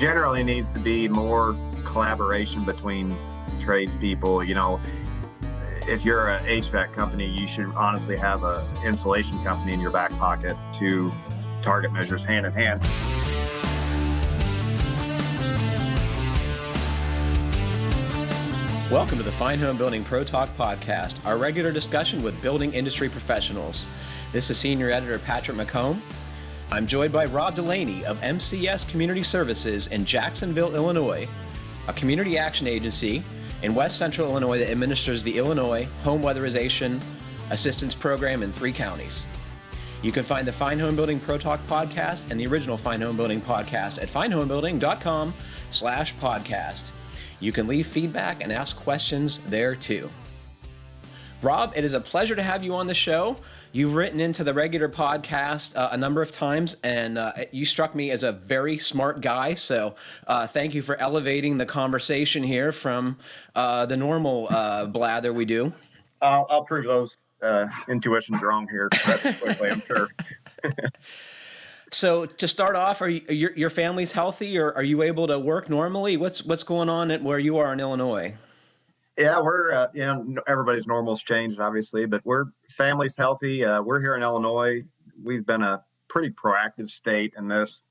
generally needs to be more collaboration between tradespeople. If you're an HVAC company, you should honestly have an insulation company in your back pocket to target measures hand in hand. Welcome to the Fine Homebuilding Pro Talk podcast, our regular discussion with building industry professionals. This is Senior Editor Patrick McComb. I'm joined by Rob Delaney of MCS Community Services in Jacksonville, Illinois, a community action agency in West Central Illinois that administers the Illinois Home Weatherization Assistance Program in 3 counties. You can find the Fine Homebuilding Pro Talk podcast and the original Fine Homebuilding podcast at finehomebuilding.com/podcast. You can leave feedback and ask questions there too. Rob, it is a pleasure to have you on the show. You've written into the regular podcast a number of times, and you struck me as a very smart guy. So thank you for elevating the conversation here from the normal blather we do. I'll prove those intuitions wrong here pretty quickly, I'm sure. So to start off, are your family's healthy, or are you able to work normally? What's going on at where you are in Illinois? Yeah, we're everybody's normal's changed, obviously, but family's healthy. We're here in Illinois. We've been a pretty proactive state in this,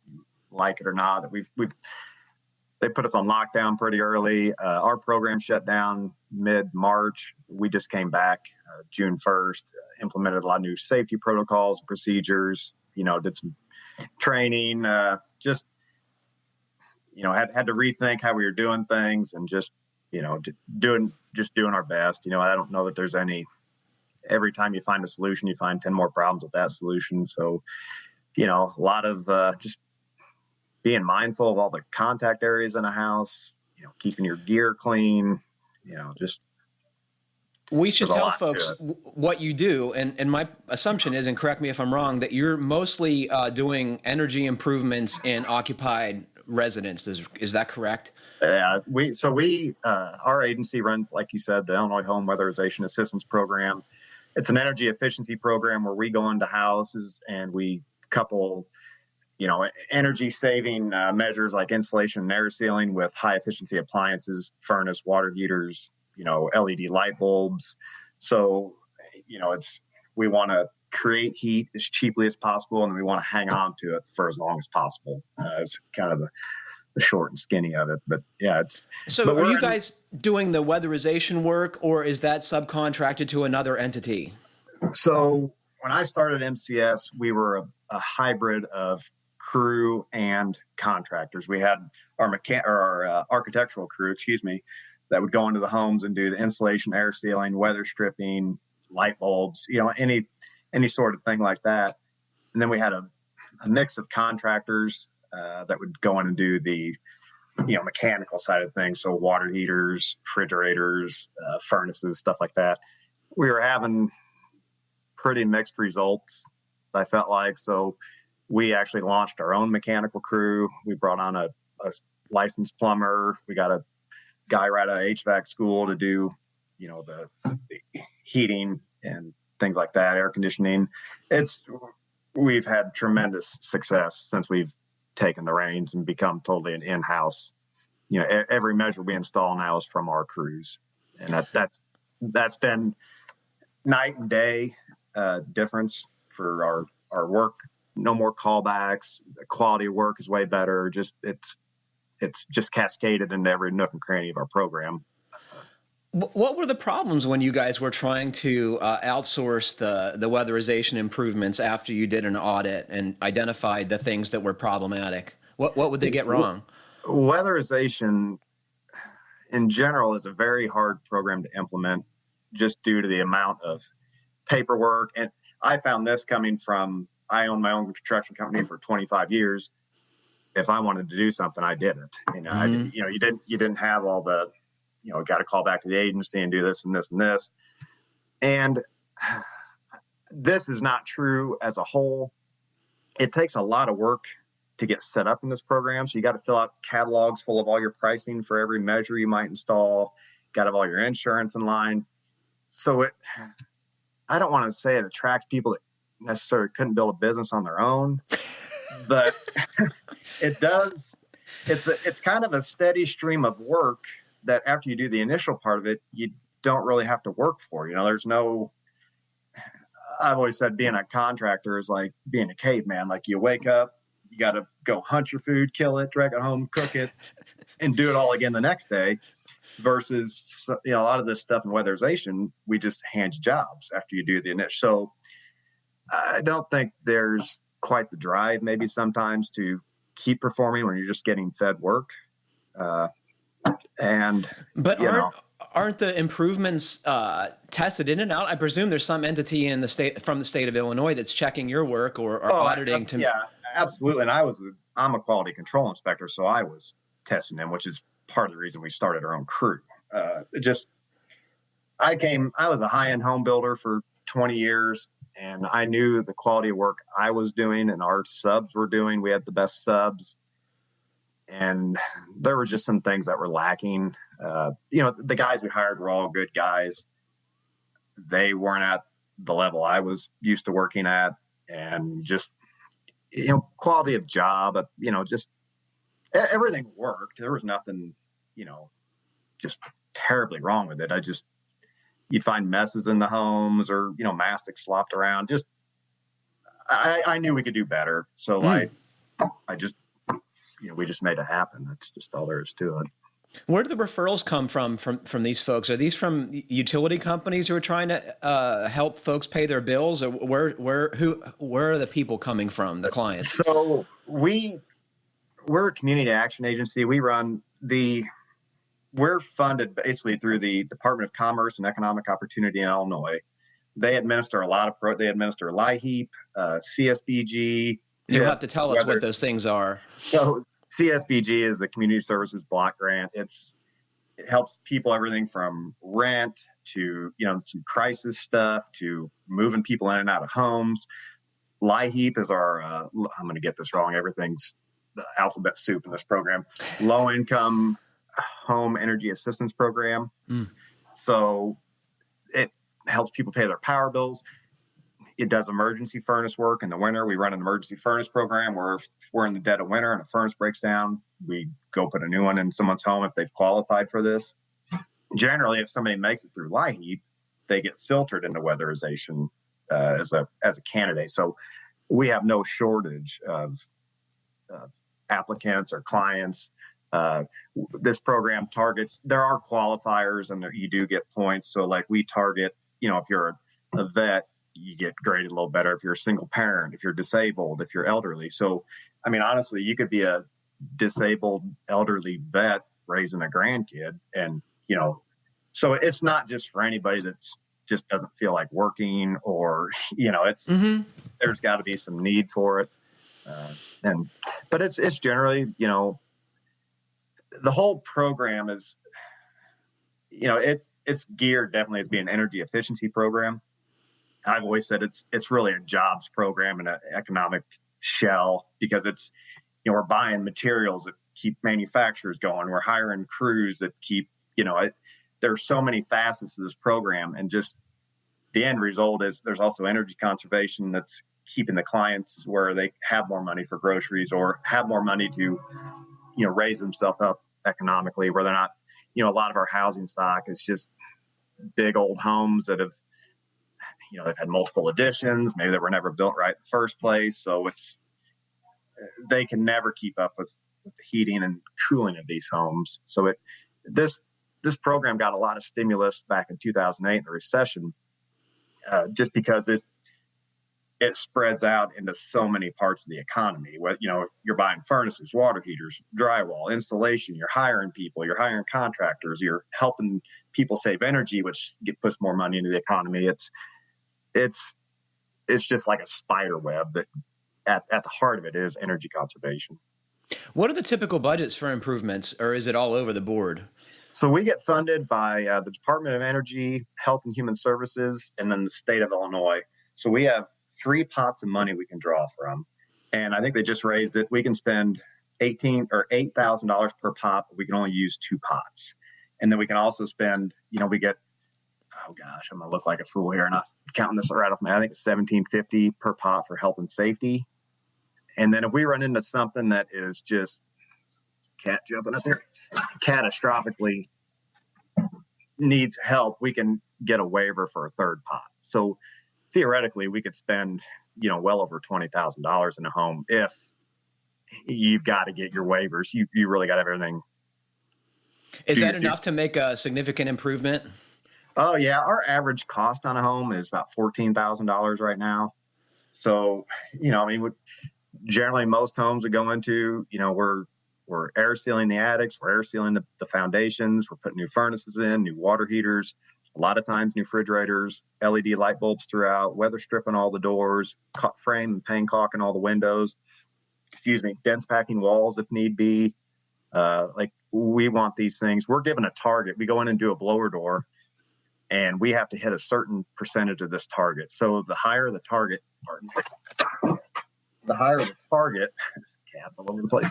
like it or not. They put us on lockdown pretty early. Our program shut down mid-March. We just came back June 1st, implemented a lot of new safety protocols, procedures. Did some training. Had to rethink how we were doing things, and just doing our best. I don't know that there's every time you find a solution, you find 10 more problems with that solution. So, a lot of just being mindful of all the contact areas in a house, keeping your gear clean, We should tell folks what you do, and my assumption is, and correct me if I'm wrong, that you're mostly doing energy improvements in occupied residences. Is that correct? Yeah, our agency runs, like you said, the Illinois Home Weatherization Assistance Program. It's an energy efficiency program where we go into houses and we couple, energy saving measures like insulation and air sealing with high efficiency appliances, furnace, water heaters, LED light bulbs. So, we want to create heat as cheaply as possible, and we want to hang on to it for as long as possible. It's kind of the short and skinny of it, but yeah, So are you guys doing the weatherization work, or is that subcontracted to another entity? So when I started MCS, we were a hybrid of crew and contractors. We had our architectural crew, that would go into the homes and do the insulation, air sealing, weather stripping, light bulbs, any sort of thing like that. And then we had a mix of contractors that would go in and do the, mechanical side of things. So water heaters, refrigerators, furnaces, stuff like that. We were having pretty mixed results, I felt like. So we actually launched our own mechanical crew. We brought on a licensed plumber. We got a guy right out of HVAC school to do, the heating and things like that, air conditioning. We've had tremendous success since we've taken the reins and become totally an in-house. Every measure we install now is from our crews, and that's been night and day difference for our work. No more callbacks. The quality of work is way better. It's just cascaded into every nook and cranny of our program. What were the problems when you guys were trying to outsource the weatherization improvements after you did an audit and identified the things that were problematic? What would they get wrong? Weatherization in general is a very hard program to implement just due to the amount of paperwork. And I found this coming from, I owned my own construction company for 25 years. If I wanted to do something, I did it. You didn't have all the, got to call back to the agency and do this and this and this. And this is not true as a whole. It takes a lot of work to get set up in this program. So you got to fill out catalogs full of all your pricing for every measure you might install. Got to have all your insurance in line. So I don't want to say it attracts people that necessarily couldn't build a business on their own, but it does it's kind of a steady stream of work that after you do the initial part of it, you don't really have to work for. There's no. I've always said being a contractor is like being a caveman. Like you wake up, you got to go hunt your food, kill it, drag it home, cook it, and do it all again the next day. Versus, a lot of this stuff in weatherization, we just hand you jobs after you do the initial. So I don't think there's quite the drive maybe sometimes to keep performing when you're just getting fed work. But aren't the improvements tested in and out? I presume there's some entity in the state from the state of Illinois that's checking your work or auditing. Yeah, absolutely. And I'm a quality control inspector, so I was testing them, which is part of the reason we started our own crew. I was a high-end home builder for 20 years, and I knew the quality of work I was doing and our subs were doing. We had the best subs, and there were just some things that were lacking. The guys we hired were all good guys. They weren't at the level I was used to working at, and just, quality of job, just everything worked. There was nothing, just terribly wrong with it. You'd find messes in the homes or, mastic slopped around. Just, I knew we could do better. So I just, we just made it happen. That's just all there is to it. Where do the referrals come from these folks? Are these from utility companies who are trying to help folks pay their bills, or where are the people coming from, the clients? So we're a community action agency. We're funded basically through the Department of Commerce and Economic Opportunity in Illinois. They administer they administer LIHEAP, CSBG. You have to tell us what those things are. So CSBG is the Community Services Block Grant. It helps people everything from rent to, some crisis stuff to moving people in and out of homes. LIHEAP is our, I'm going to get this wrong, everything's the alphabet soup in this program, Low Income Home Energy Assistance Program. So it helps people pay their power bills. It does emergency furnace work in the winter. We run an emergency furnace program where if we're in the dead of winter and a furnace breaks down, we go put a new one in someone's home if they've qualified for this. Generally, if somebody makes it through LIHEAP, they get filtered into weatherization as a candidate. So we have no shortage of applicants or clients. This program targets, there are qualifiers and you do get points. So like we target, if you're a vet, you get graded a little better. If you're a single parent, if you're disabled, if you're elderly. So, honestly, you could be a disabled elderly vet raising a grandkid and, so it's not just for anybody that's just doesn't feel like working or, there's got to be some need for it. But it's generally, the whole program is, it's geared definitely as being an energy efficiency program. I've always said it's really a jobs program and an economic shell because it's, we're buying materials that keep manufacturers going. We're hiring crews that keep, there's so many facets to this program, and just the end result is there's also energy conservation that's keeping the clients where they have more money for groceries or have more money to, raise themselves up economically, where they're not, a lot of our housing stock is just big old homes that have, they've had multiple additions, maybe they were never built right in the first place. So they can never keep up with the heating and cooling of these homes. So this program got a lot of stimulus back in 2008 in the recession, just because it spreads out into so many parts of the economy. You're buying furnaces, water heaters, drywall, insulation, you're hiring people, you're hiring contractors, you're helping people save energy, which puts more money into the economy. It's just like a spider web that at the heart of it is energy conservation. What are the typical budgets for improvements, or is it all over the board? So we get funded by the Department of Energy, Health and Human Services, and then the state of Illinois. So we have 3 pots of money we can draw from. And I think they just raised it. We can spend $8,000 per pot, but we can only use 2 pots. And then we can also spend, we get, oh gosh, I'm going to look like a fool here. Not counting this right off my head. I think it's $1,750 per pot for health and safety. And then if we run into something that is just cat jumping up there, catastrophically needs help, we can get a waiver for a third pot. So theoretically, we could spend, well over $20,000 in a home if you've got to get your waivers. You really got everything. Is that enough to make a significant improvement? Oh yeah, our average cost on a home is about $14,000 right now. So, generally most homes we go into, we're air sealing the attics, we're air sealing the foundations, we're putting new furnaces in, new water heaters, a lot of times new refrigerators, LED light bulbs throughout, weather stripping all the doors, frame and pane caulking all the windows, dense packing walls if need be. We want these things. We're given a target. We go in and do a blower door, and we have to hit a certain percentage of this target. So the higher the target, cats all over the place.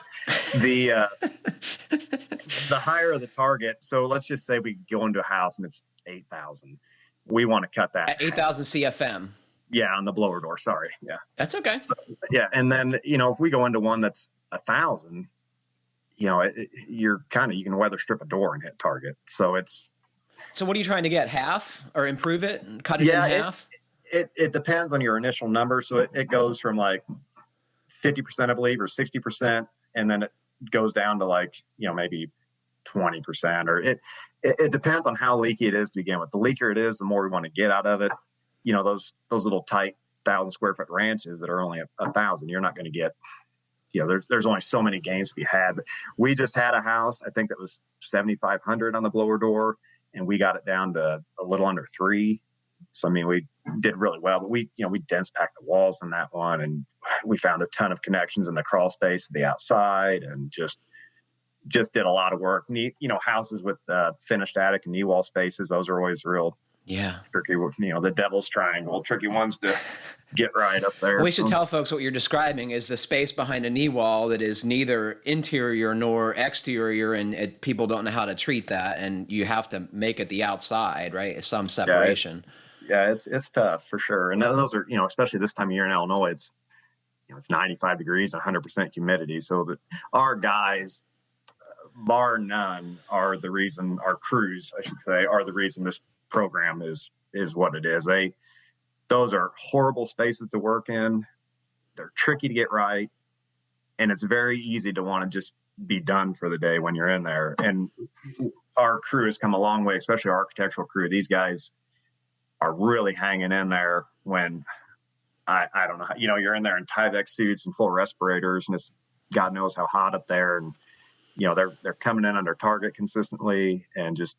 The higher the target. So let's just say we go into a house and it's 8,000. We want to cut that at 8,000 CFM. Yeah, on the blower door. Sorry. Yeah, that's okay. So, yeah, and then if we go into one that's 1,000, you can weather strip a door and hit target. So what are you trying to get? Half or improve it and cut it in half? It depends on your initial number. So it goes from like 50%, I believe, or 60%, and then it goes down to maybe 20%, or it depends on how leaky it is to begin with. The leakier it is, the more we want to get out of it. Those little tight 1,000 square foot ranches that are only 1,000, you're not going to get. There's only so many games to be had. But we just had a house, I think that was 7,500 on the blower door, and we got it down to a little under 3. So we did really well. But we dense packed the walls in that one, and we found a ton of connections in the crawl space of the outside, and just did a lot of work. Houses with finished attic and knee wall spaces, those are always real tricky. The devil's triangle, tricky ones to get right up there. We should tell folks what you're describing is the space behind a knee wall that is neither interior nor exterior, and people don't know how to treat that, and you have to make it the outside, right? Some separation. Yeah, it's tough for sure. And those are, especially this time of year in Illinois, it's 95 degrees, 100% humidity. So that our guys, bar none, are the reason, our crews, I should say, are the reason this program is what it is. Those are horrible spaces to work in. They're tricky to get right. And it's very easy to want to just be done for the day when you're in there. And our crew has come a long way, especially our architectural crew. These guys are really hanging in there when I don't know, you're in there in Tyvek suits and full respirators, and it's God knows how hot up there. And, they're coming in under target consistently, and just,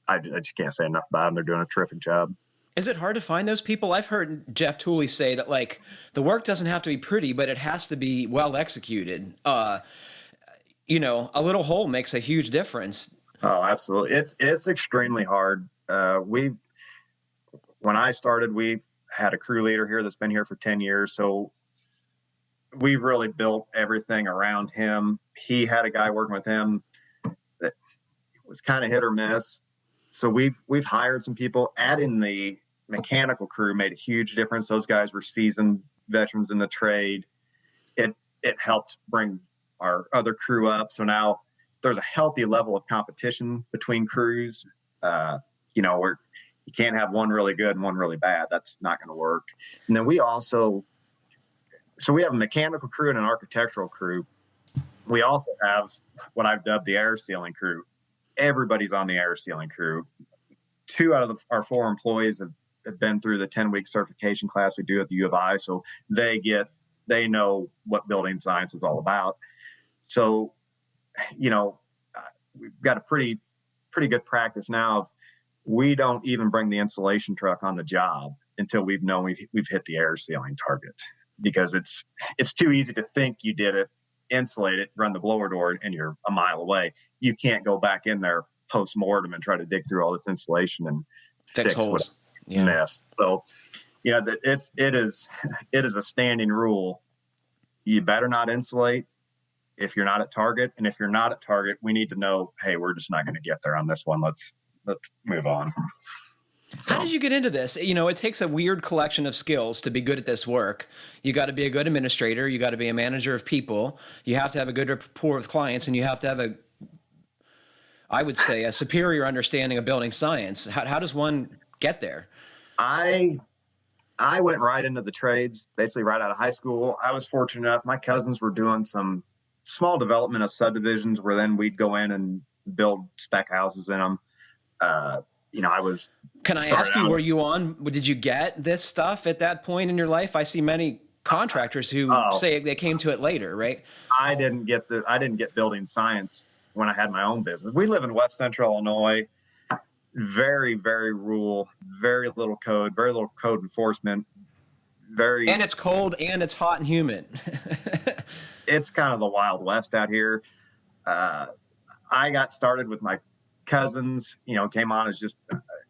I just can't say enough about them. They're doing a terrific job. Is it hard to find those people? I've heard Jeff Tooley say that the work doesn't have to be pretty, but it has to be well executed. A little hole makes a huge difference. Oh, absolutely. It's extremely hard. When I started, we've had a crew leader here that's been here for 10 years. So we've really built everything around him. He had a guy working with him that was kind of hit or miss. So we've hired some people. Adding the mechanical crew made a huge difference. Those guys were seasoned veterans in the trade. It helped bring our other crew up. So now there's a healthy level of competition between crews. Where you can't have one really good and one really bad. That's not going to work. And then we have a mechanical crew and an architectural crew. We also have what I've dubbed the air sealing crew. Everybody's on the air sealing crew. 2 out of our 4 employees have been through the 10-week certification class we do at the U of I. So they know what building science is all about. So, we've got a pretty good practice now of, we don't even bring the insulation truck on the job until we've known we've hit the air sealing target, because it's too easy to think you did it, insulate it, run the blower door, and you're a mile away. You can't go back in there post-mortem and try to dig through all this insulation and fix holes. Mess. So, it is a standing rule. You better not insulate if you're not at target. And if you're not at target, we need to know, hey, we're just not going to get there on this one. Let's move on. How So did you get into this? It takes a weird collection of skills to be good at this work. You got to be a good administrator. You got to be a manager of people. You have to have a good rapport with clients, and you have to have I would say, a superior understanding of building science. How does one get there? I I went right into the trades, basically right out of high school. I was fortunate enough. My cousins were doing some small development of subdivisions where then we'd go in and build spec houses in them. I was Can I started ask you, out. did you get this stuff at that point in your life? I see many contractors who Oh, say they came to it later, right? I didn't get building science when I had my own business. We live in West Central Illinois, very, very rural, very little code enforcement, very, And it's cold and it's hot and humid. it's kind of the Wild West out here. Uh, I got started with my cousins, came on as just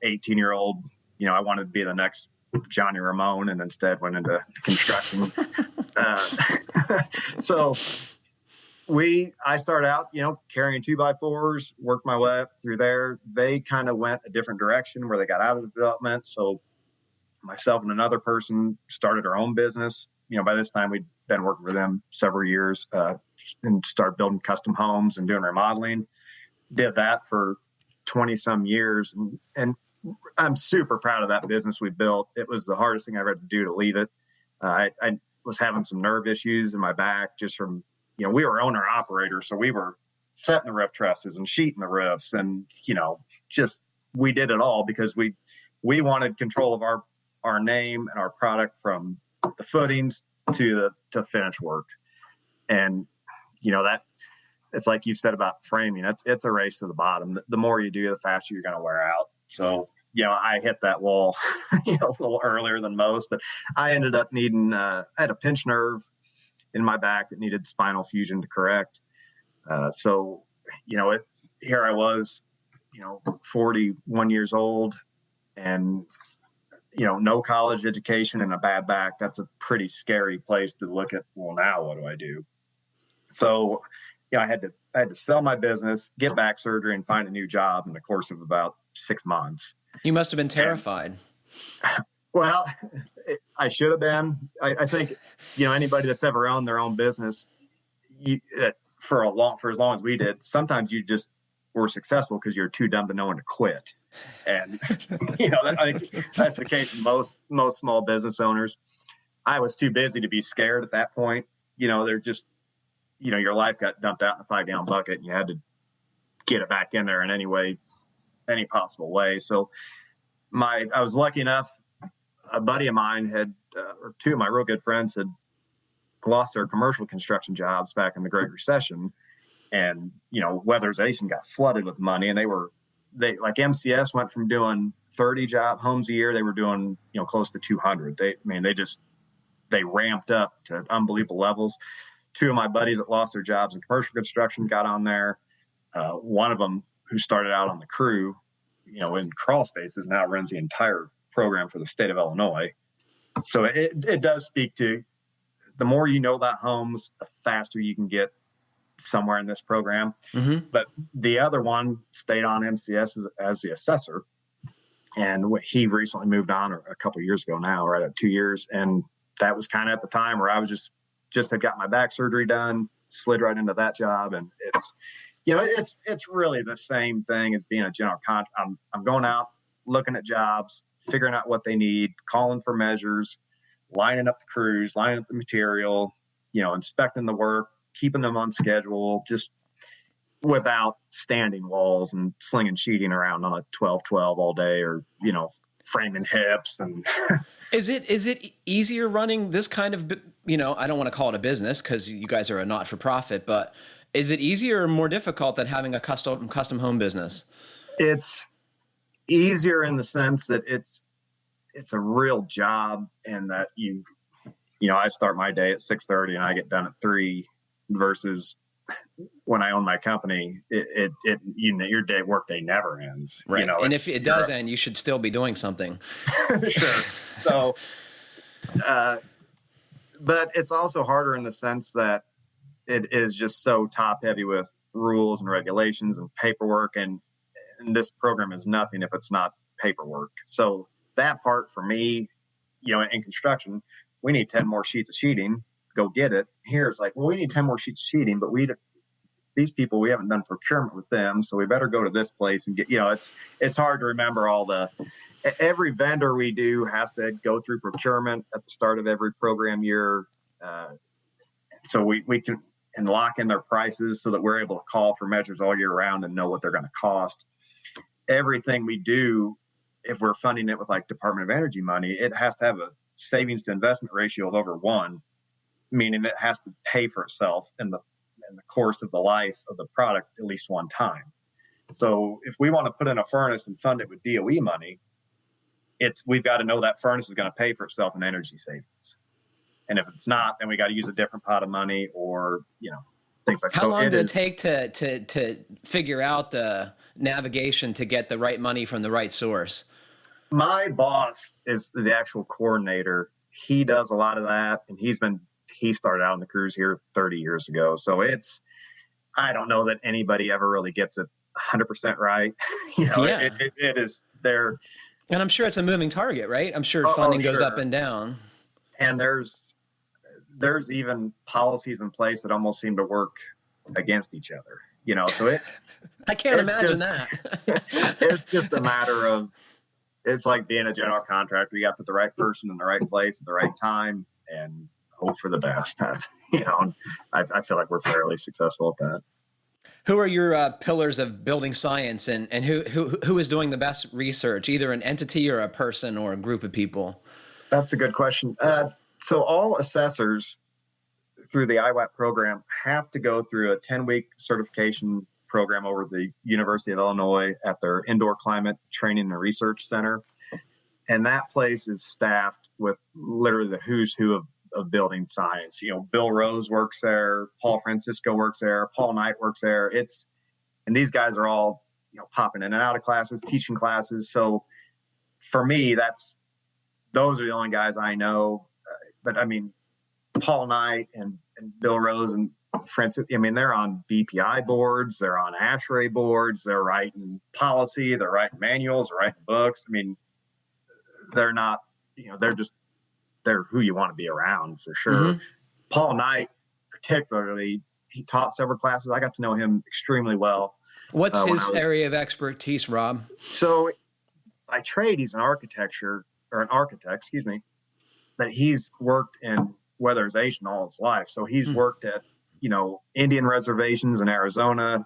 18-year-old. I wanted to be the next Johnny Ramone and instead went into construction. uh, so I started out, carrying 2x4s, worked my way up through there. They kind of went a different direction where they got out of the development. So myself and another person started our own business. By this time we'd been working for them several years, and started building custom homes and doing remodeling. Did that for 20 some years. And I'm super proud of that business we built. It was the hardest thing I ever had to do to leave it. I was having some nerve issues in my back just from, we were owner operator. So we were setting the roof trusses and sheeting the roofs and, just, we did it all because we wanted control of our name and our product from the footings to finish work. And, that it's like you've said about framing, it's a race to the bottom. The more you do, the faster you're going to wear out. So, I hit that wall, a little earlier than most, but I ended up needing, I had a pinched nerve in my back that needed spinal fusion to correct. So, here I was, 41 years old and, no college education and a bad back. That's a pretty scary place to look at. Well, now what do I do? So, I had to sell my business, get back surgery, and find a new job in the course of about 6 months. You must have been terrified. Well, I should have been. I think, anybody that's ever owned their own business, for as long as we did, sometimes you just were successful because you're too dumb to know when to quit. And, I think that's the case with most small business owners. I was too busy to be scared at that point. They're just, your life got dumped out in a 5-gallon bucket and you had to get it back in there in any possible way. So I was lucky enough, a buddy of mine or two of my real good friends had lost their commercial construction jobs back in the Great Recession. And, Weatherization got flooded with money, and they like MCS went from doing 30 homes a year. They were doing, close to 200. They ramped up to unbelievable levels. Two of my buddies that lost their jobs in commercial construction got on there. One of them who started out on the crew, in crawl spaces, now runs the entire program for the state of Illinois. So it does speak to the more you know about homes, the faster you can get somewhere in this program. Mm-hmm. But the other one stayed on MCS as the assessor. And he recently moved on a couple of years ago now, right at 2 years. And that was kind of at the time where I was just had got my back surgery done, slid right into that job. And it's really the same thing as being a general contractor. I'm going out, looking at jobs, figuring out what they need, calling for measures, lining up the crews, lining up the material, inspecting the work, keeping them on schedule, just without standing walls and slinging sheeting around on a 12-12 all day or, framing hips. And Is it easier running this kind of, I don't want to call it a business because you guys are a not-for-profit, but is it easier or more difficult than having a custom home business? It's easier in the sense that it's a real job, and that I start my day at 6:30 and I get done at 3, versus when I own my company, your work day never ends. Right. And if it does end, you should still be doing something. Sure. So, but it's also harder in the sense that it is just so top heavy with rules and regulations and paperwork. And this program is nothing if it's not paperwork. So that part for me, in construction, we need 10 more sheets of sheeting, go get it. Here it's like, well, we need 10 more sheets of sheeting, but these people, we haven't done procurement with them, so we better go to this place and get, it's hard to remember every vendor we do has to go through procurement at the start of every program year. So we can and lock in their prices so that we're able to call for measures all year round and know what they're going to cost. Everything we do, if we're funding it with like Department of Energy money, it has to have a savings to investment ratio of over 1, meaning it has to pay for itself in the course of the life of the product at least one time. So if we want to put in a furnace and fund it with DOE money, we've got to know that furnace is going to pay for itself in energy savings. And if it's not, then we got to use a different pot of money or, things like that. How long did it take to figure out the navigation to get the right money from the right source? My boss is the actual coordinator. He does a lot of that, and he started out on the crews here 30 years ago. So I don't know that anybody ever really gets it 100% right. It is there. And I'm sure it's a moving target, right? I'm sure funding goes up and down. And there's even policies in place that almost seem to work against each other, so I can't imagine that. It's just a matter of, it's like being a general contractor. You got to put the right person in the right place at the right time and hope for the best. I feel like we're fairly successful at that. Who are your pillars of building science, and who is doing the best research, either an entity or a person or a group of people? That's a good question. So all assessors through the IWAP program have to go through a 10-week certification program over the University of Illinois at their Indoor Climate Training and Research Center. And that place is staffed with literally the who's who of building science. Bill Rose works there, Paul Francisco works there, Paul Knight works there. And these guys are all, popping in and out of classes, teaching classes. So for me, those are the only guys I know. But I mean, Paul Knight and Bill Rose and Francis, they're on BPI boards, they're on ASHRAE boards, they're writing policy, they're writing manuals, they're writing books. They're not, they're who you want to be around for sure. Mm-hmm. Paul Knight, particularly, he taught several classes. I got to know him extremely well. What's his area of expertise, Rob? So by trade, he's an architect, but he's worked in weatherization all his life. So he's worked at, Indian reservations in Arizona,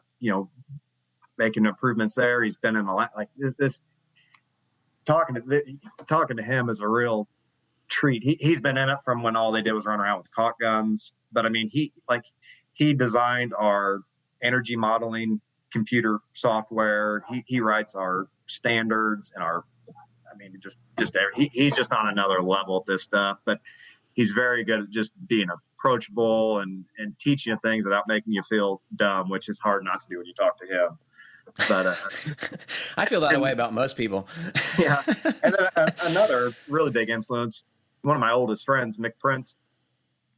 making improvements there. He's been in a lot like this. Talking to him is a real treat. He's been in it from when all they did was run around with caulk guns. But he designed our energy modeling computer software. He writes our standards and he's just on another level at this stuff. But he's very good at just being approachable and teaching you things without making you feel dumb, which is hard not to do when you talk to him. But I feel that way about most people. Yeah. And then another really big influence, one of my oldest friends, Mick Prince,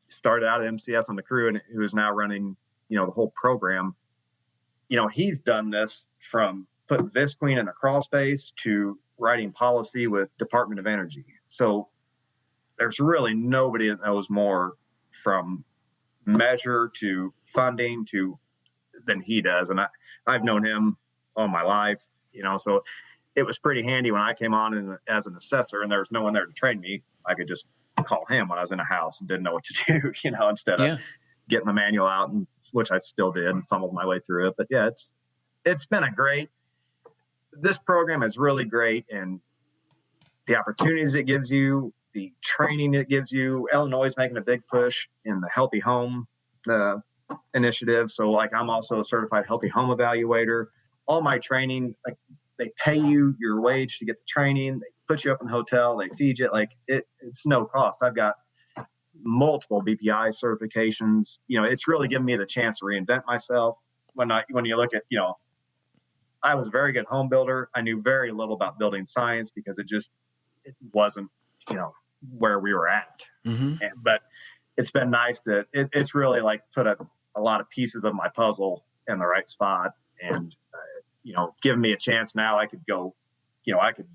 started out at MCS on the crew and who is now running, the whole program. He's done this from putting visqueen in a crawl space to writing policy with Department of Energy. So there's really nobody that knows more from measure to funding than he does. And I've known him all my life, so it was pretty handy when I came on as an assessor and there was no one there to train me. I could just call him when I was in a house and didn't know what to do, instead of getting the manual out, which I still did and fumbled my way through it. But yeah, it's been this program is really great, and the opportunities it gives you, the training it gives you. Illinois is making a big push in the Healthy Home initiative. So I'm also a certified Healthy Home evaluator. All my training, they pay you your wage to get the training. They put you up in the hotel. They feed you. It's no cost. I've got multiple BPI certifications. It's really given me the chance to reinvent myself. When you look at, I was a very good home builder. I knew very little about building science because it wasn't, where we were at. Mm-hmm. But it's been nice that it's really put a lot of pieces of my puzzle in the right spot and, given me a chance now I could go, I could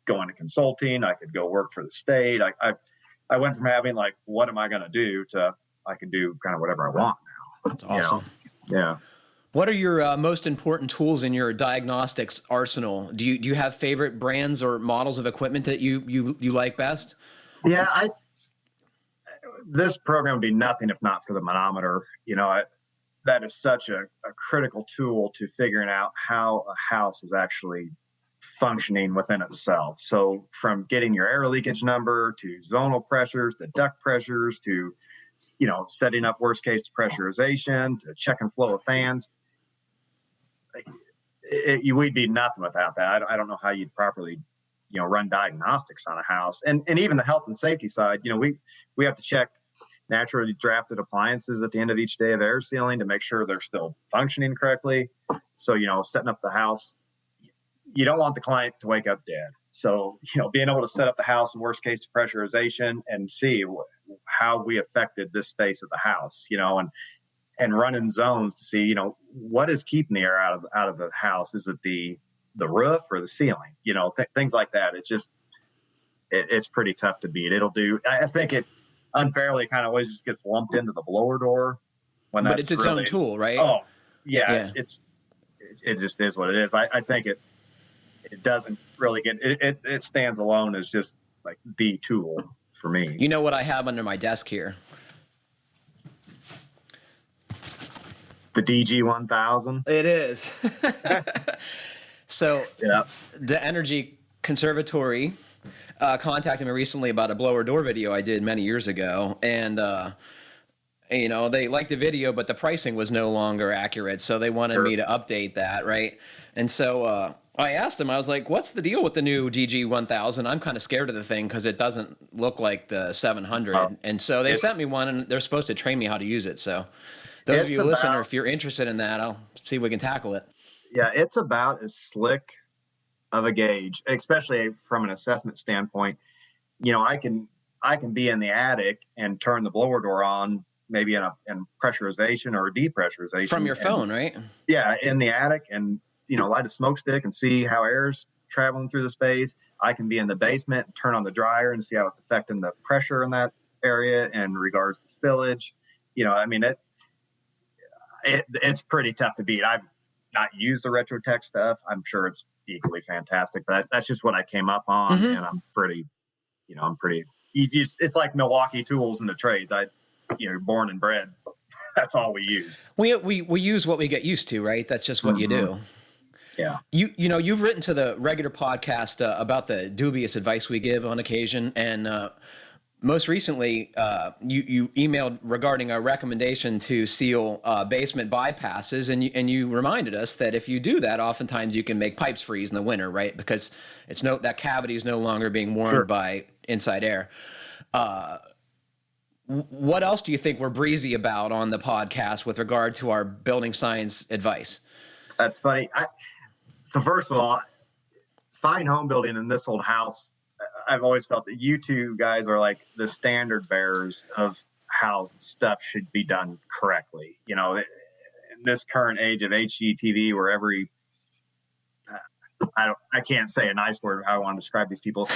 go into consulting. I could go work for the state. I went from having like, what am I going to do, to I can do kind of whatever I want now. That's awesome. Yeah. What are your most important tools in your diagnostics arsenal? Do you have favorite brands or models of equipment that you like best? Yeah, this program would be nothing if not for the manometer. That is such a critical tool to figuring out how a house is actually functioning within itself. So from getting your air leakage number to zonal pressures, to duct pressures, to setting up worst case pressurization, to checking flow of fans. We'd be nothing without that. I don't know how you'd properly, run diagnostics on a house, and even the health and safety side. We have to check naturally drafted appliances at the end of each day of air sealing to make sure they're still functioning correctly. So, setting up the house, you don't want the client to wake up dead. So, being able to set up the house in worst case pressurization and see how we affected this space of the house, and running zones to see, what is keeping the air out of the house. Is it the roof or the ceiling? Things like that. It's pretty tough to beat. I think it unfairly kind of always just gets lumped into the blower door but it's its own tool, right? Oh yeah. It just is what it is. I think it doesn't really get it stands alone as just like the tool for me. You know what I have under my desk here? The DG1000. It is. So yeah. The Energy Conservatory contacted me recently about a blower door video I did many years ago, and they liked the video, but the pricing was no longer accurate, so they wanted me to update that, right? And so I asked them, I was like, what's the deal with the new DG1000? I'm kind of scared of the thing because it doesn't look like the 700. And so they sent me one, and they're supposed to train me how to use it. So those of you listening, if you're interested in that, I'll see if we can tackle it. Yeah, it's about as slick of a gauge, especially from an assessment standpoint. I can be in the attic and turn the blower door on, maybe in pressurization or depressurization from your phone, right? Yeah, in the attic, and light a smoke stick and see how air's traveling through the space. I can be in the basement and turn on the dryer and see how it's affecting the pressure in that area in regards to spillage. It's pretty tough to beat. I've not used the RetroTech stuff. I'm sure it's equally fantastic, but that's just what I came up on. And I'm pretty, it's like Milwaukee tools in the trades. You're born and bred. That's all we use. We use what we get used to, right? That's just what you do. Yeah. You've written to the regular podcast about the dubious advice we give on occasion, and most recently you emailed regarding a recommendation to seal basement bypasses, and you reminded us that if you do that, oftentimes you can make pipes freeze in the winter, right? Because that cavity is no longer being warmed by inside air. What else do you think we're breezy about on the podcast with regard to our building science advice? That's funny. So first of all, Fine Homebuilding in this old house, I've always felt that you two guys are like the standard bearers of how stuff should be done correctly. In this current age of HGTV, where I can't say a nice word how I want to describe these people.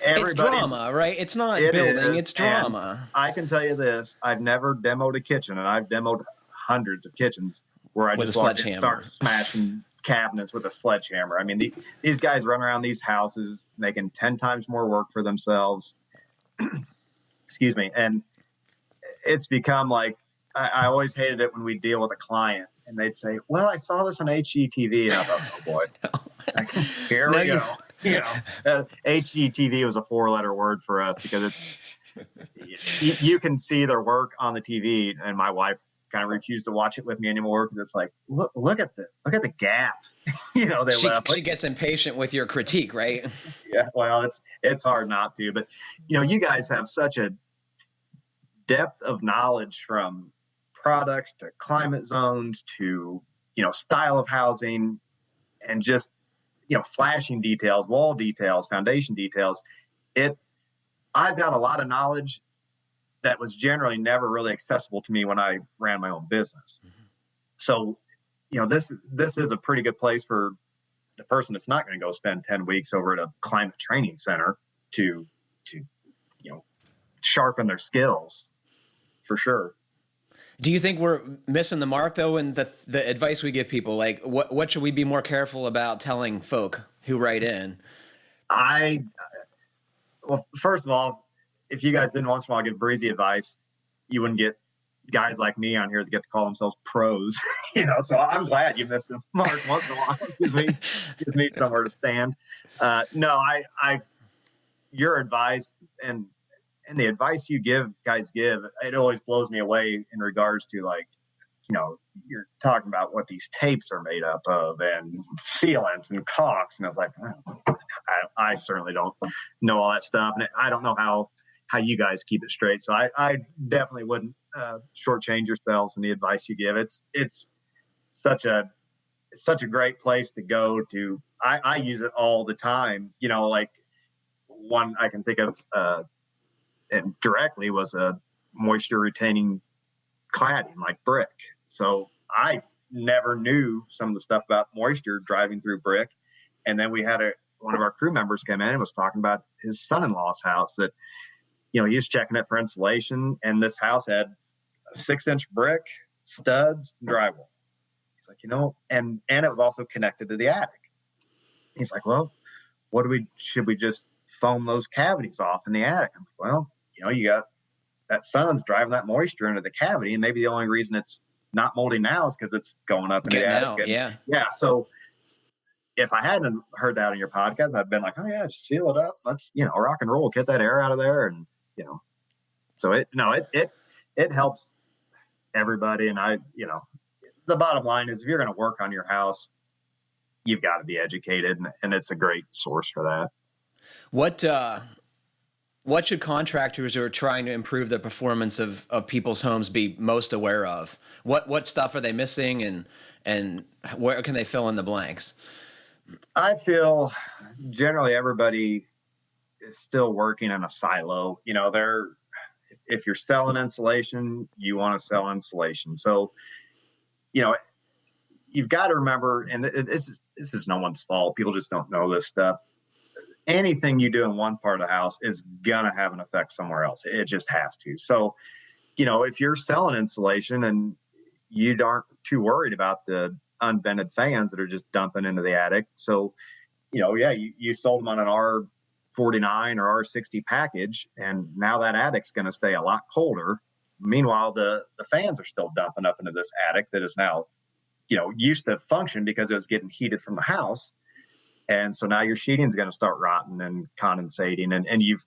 It's drama, right? It's not building, it's drama. I can tell you this, I've never demoed a kitchen, and I've demoed hundreds of kitchens where I just walk in and start smashing cabinets with a sledgehammer. These guys run around these houses making 10 times more work for themselves. Excuse me. And it's become like, I always hated it when we deal with a client and they'd say, well, I saw this on HGTV. And I thought, oh boy, here we go. HGTV was a 4-letter word for us because you can see their work on the TV, and my wife kind of refused to watch it with me anymore because it's like, look at the gap. She gets impatient with your critique, right? Yeah, well, it's hard not to, but you guys have such a depth of knowledge from products to climate zones to style of housing, and just flashing details, wall details, foundation details. I've got a lot of knowledge that was generally never really accessible to me when I ran my own business. So, this is a pretty good place for the person that's not going to go spend 10 weeks over at a climate training center to sharpen their skills, for sure. Do you think we're missing the mark though in the advice we give people? Like what should we be more careful about telling folk who write in? Well, first of all, if you guys didn't once in a while give breezy advice, you wouldn't get guys like me on here that get to call themselves pros. So I'm glad you missed the mark once in a while. It gives me somewhere to stand. No, your advice and the advice you guys give, it always blows me away in regards to, like, you're talking about what these tapes are made up of and sealants and caulks. And I was like, I certainly don't know all that stuff. And I don't know how you guys keep it straight. So I definitely wouldn't shortchange yourselves in the advice you give. It's such a great place to go to. I use it all the time. Like one I can think of, and directly, was a moisture retaining cladding like brick. So I never knew some of the stuff about moisture driving through brick. And then we had one of our crew members come in and was talking about his son-in-law's house that, he was checking it for insulation, and this house had a 6-inch brick, studs, and drywall. He's like, and it was also connected to the attic. He's like, well, should we just foam those cavities off in the attic? I'm like, well, you got that sun's driving that moisture into the cavity, and maybe the only reason it's not moldy now is because it's going up in the attic. Yeah. So if I hadn't heard that on your podcast, I'd been like, oh yeah, just seal it up. Let's, rock and roll, get that air out of there. And, so it helps everybody. And the bottom line is, if you're going to work on your house, you've got to be educated, and it's a great source for that. What should contractors who are trying to improve the performance of people's homes be most aware of? What stuff are they missing, and where can they fill in the blanks? I feel generally everybody is still working in a silo. If you're selling insulation, you want to sell insulation. So, you've got to remember, and this is no one's fault. People just don't know this stuff. Anything you do in one part of the house is going to have an effect somewhere else. It just has to. So, if you're selling insulation and you aren't too worried about the unvented fans that are just dumping into the attic. So, you sold them on an R49 or R60 package, and now that attic's going to stay a lot colder. Meanwhile, the fans are still dumping up into this attic that is now, used to function because it was getting heated from the house. And so now your sheeting is going to start rotting and condensating. And you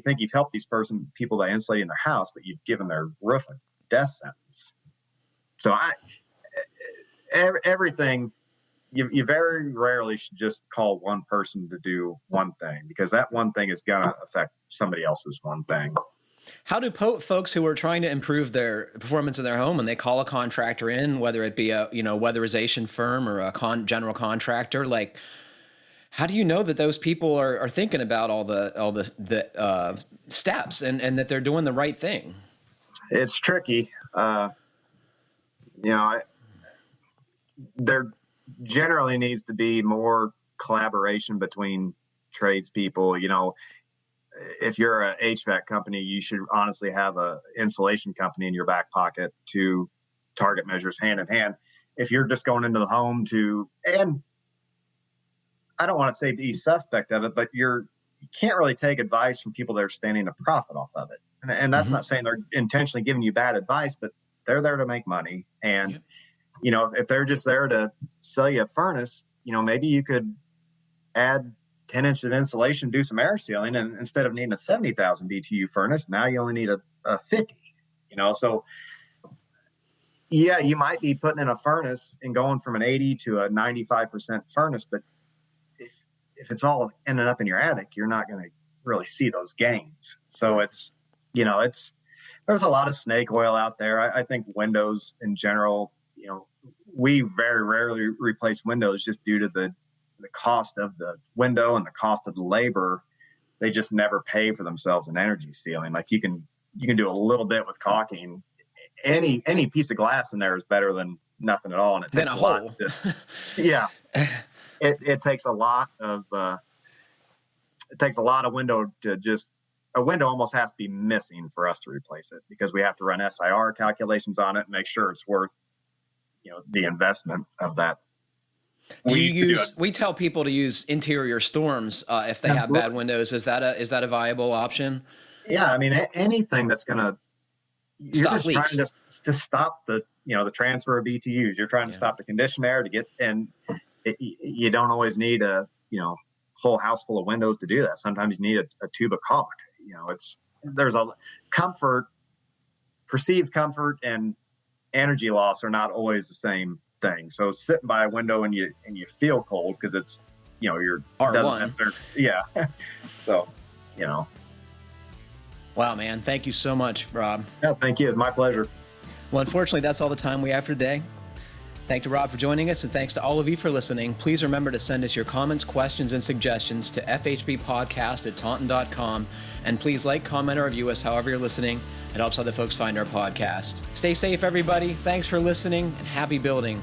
think you've helped these people by insulating their house, but you've given their roof a death sentence. So everything, you very rarely should just call one person to do one thing, because that one thing is going to affect somebody else's one thing. How do folks who are trying to improve their performance in their home, and they call a contractor in, whether it be a weatherization firm or a general contractor, like, how do you know that those people are thinking about all the steps and that they're doing the right thing? It's tricky. There generally needs to be more collaboration between tradespeople. If you're an HVAC company, you should honestly have a insulation company in your back pocket to target measures hand in hand. If you're just going into the home and I don't want to say be suspect of it, but you can't really take advice from people that are standing to profit off of it. And that's not saying they're intentionally giving you bad advice, but they're there to make money. And, if they're just there to sell you a furnace, maybe you could add 10 inches of insulation, do some air sealing, and instead of needing a 70,000 BTU furnace, now you only need a 50, So yeah, you might be putting in a furnace and going from an 80 to a 95% furnace, but if it's all ending up in your attic, you're not going to really see those gains. So there's a lot of snake oil out there. I think windows in general, we very rarely replace windows just due to the cost of the window and the cost of the labor. They just never pay for themselves in energy sealing. Like you can do a little bit with caulking. Any piece of glass in there is better than nothing at all. And it than takes a hole. Yeah. it takes a lot of window to just a window almost has to be missing for us to replace it, because we have to run SIR calculations on it and make sure it's worth the investment of that. We tell people to use interior storms if they have bad windows. Is that a viable option? Yeah, I mean, anything that's going to stop leaks. Trying to stop the transfer of BTUs. You're trying to stop the conditioned air to get, and you don't always need a whole house full of windows to do that. Sometimes you need a tube of caulk. There's a perceived comfort and energy loss are not always the same thing. So sitting by a window and you feel cold because it's you're R1. Yeah. So Wow, man. Thank you so much, Rob. Yeah, thank you. It's my pleasure. Well, unfortunately, that's all the time we have for today. Thank you, Rob, for joining us, and thanks to all of you for listening. Please remember to send us your comments, questions, and suggestions to fhbpodcast@taunton.com. And please like, comment, or review us however you're listening. It helps other folks find our podcast. Stay safe, everybody. Thanks for listening, and happy building.